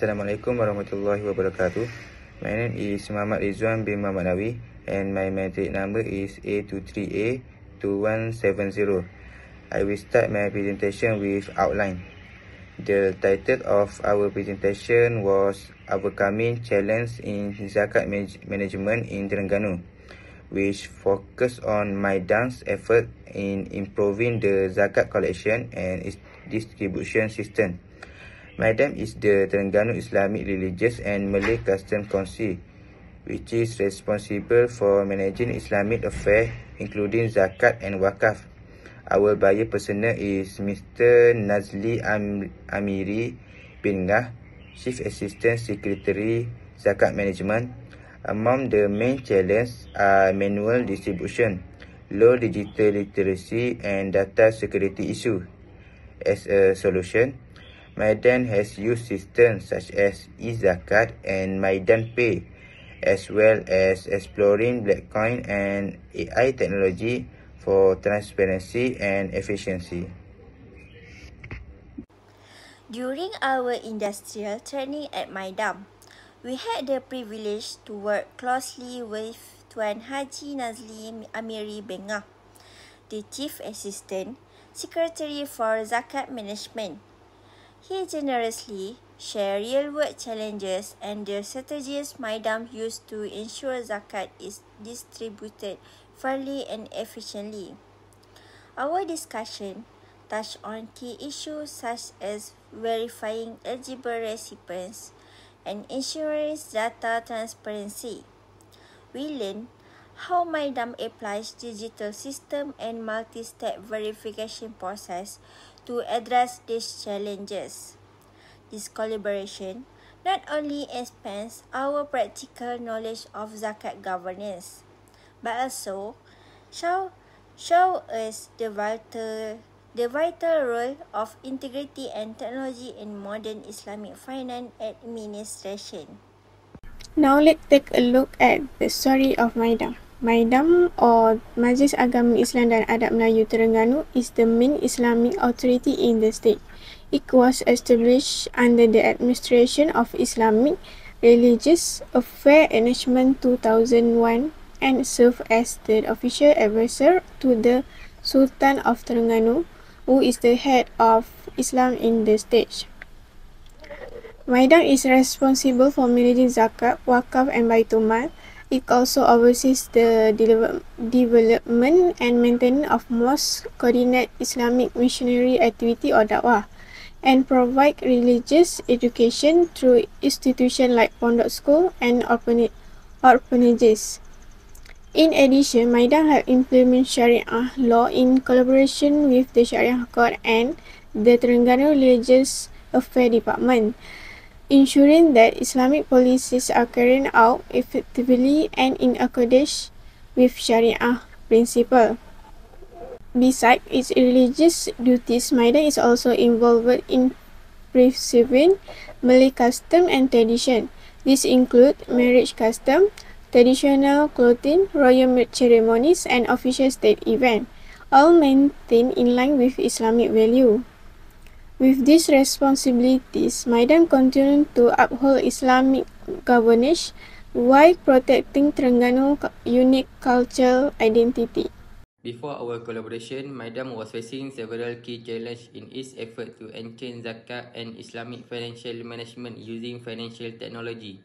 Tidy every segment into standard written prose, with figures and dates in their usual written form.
Assalamualaikum warahmatullahi wabarakatuh. My name is Muhammad Rizwan bin Muhammad Nawi and my matric number is A23A2170. I will start my presentation with outline. The title of our presentation was Overcoming Challenge in Zakat Management in Terengganu, which focused on Maidan's effort in improving the zakat collection and its distribution system. Maidan is the Terengganu Islamic Religious and Malay Customs Council, which is responsible for managing Islamic affairs including zakat and wakaf. Our buyer personnel is Mr. Nazli Amiri bin Ngah, Chief Assistant Secretary Zakat Management. Among the main challenges are manual distribution, low digital literacy and data security issue. As a solution, Maidan has used systems such as e-Zakat and Maidan Pay, as well as exploring Blackcoin and AI technology for transparency and efficiency. During our industrial training at Maidan, we had the privilege to work closely with Tuan Haji Nazli Amiri bin Ngah, the Chief Assistant Secretary for Zakat Management. He generously shared real-world challenges and the strategies Maidan used to ensure zakat is distributed fairly and efficiently. Our discussion touched on key issues such as verifying eligible recipients and ensuring data transparency. We learned how Maidan applies digital system and multi-step verification process to address these challenges. This collaboration not only expands our practical knowledge of zakat governance, but also show us the vital role of integrity and technology in modern Islamic finance administration. Now let's take a look at the story of Maidan. Maidan or Majlis Agama Islam dan Adab Melayu Terengganu is the main Islamic authority in the state. It was established under the administration of Islamic Religious Affairs Management 2001 and served as the official advisor to the Sultan of Terengganu, who is the head of Islam in the state. Maidan is responsible for managing zakat, wakaf and Baitul Mal. It also oversees the development and maintenance of mosques, coordinate Islamic missionary activity or dakwah, and provide religious education through institutions like Pondok School and orphanages. In addition, Maidan have implemented Sharia law in collaboration with the Sharia Court and the Terengganu Religious Affairs Department, ensuring that Islamic policies are carried out effectively and in accordance with Sharia principles. Besides its religious duties, Maidan is also involved in preserving Malay custom and tradition. These include marriage custom, traditional clothing, royal ceremonies, and official state events, all maintained in line with Islamic value. With these responsibilities, Maidan continues to uphold Islamic governance while protecting Terengganu unique cultural identity. Before our collaboration, Maidan was facing several key challenges in its effort to enhance zakat and Islamic financial management using financial technology.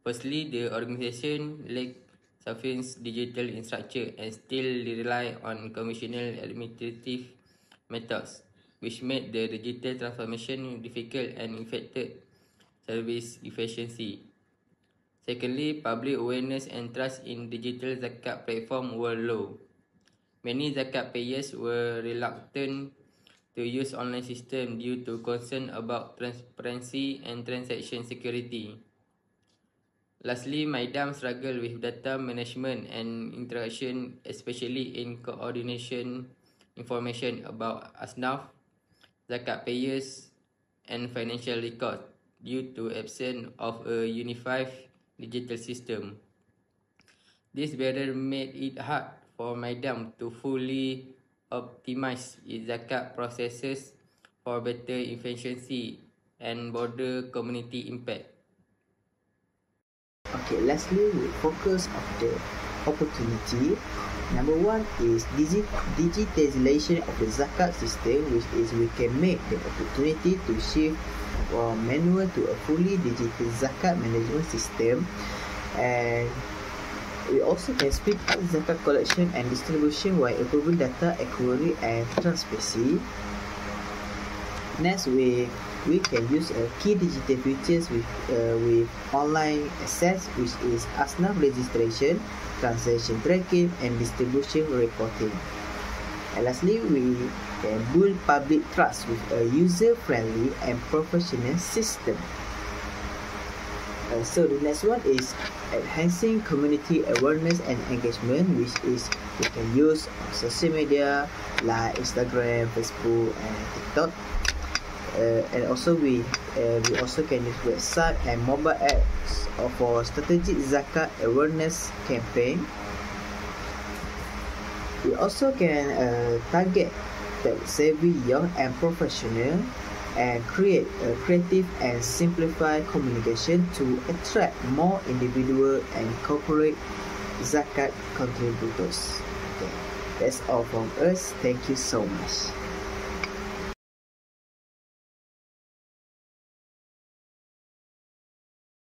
Firstly, the organization lacked sufficient digital infrastructure and still rely on conventional administrative methods, which made the digital transformation difficult and affected service efficiency. Secondly, public awareness and trust in digital zakat platform were low. Many zakat payers were reluctant to use online system due to concern about transparency and transaction security. Lastly, Maidan struggled with data management and interaction, especially in coordination information about asnaf, zakat payers, and financial records due to absence of a unified digital system. This barrier made it hard for Maidan to fully optimize its zakat processes for better efficiency and broader community impact. Okay, lastly, we focus on the opportunity. Number one is digitalization of the zakat system, which is we can make the opportunity to shift from manual to a fully digital zakat management system, and we also can speed up zakat collection and distribution while improving data accuracy and transparency. Next, we can use key digital features with online access, which is ASNAF registration, transaction tracking, and distribution reporting. And lastly, we can build public trust with a user-friendly and professional system. So the next one is enhancing community awareness and engagement, which is we can use social media like Instagram, Facebook, and TikTok. And also we also can use website and mobile apps for strategic zakat awareness campaign. We also can target tech-savvy young and professional and create a creative and simplified communication to attract more individual and corporate zakat contributors. Okay, that's all from us. Thank you so much.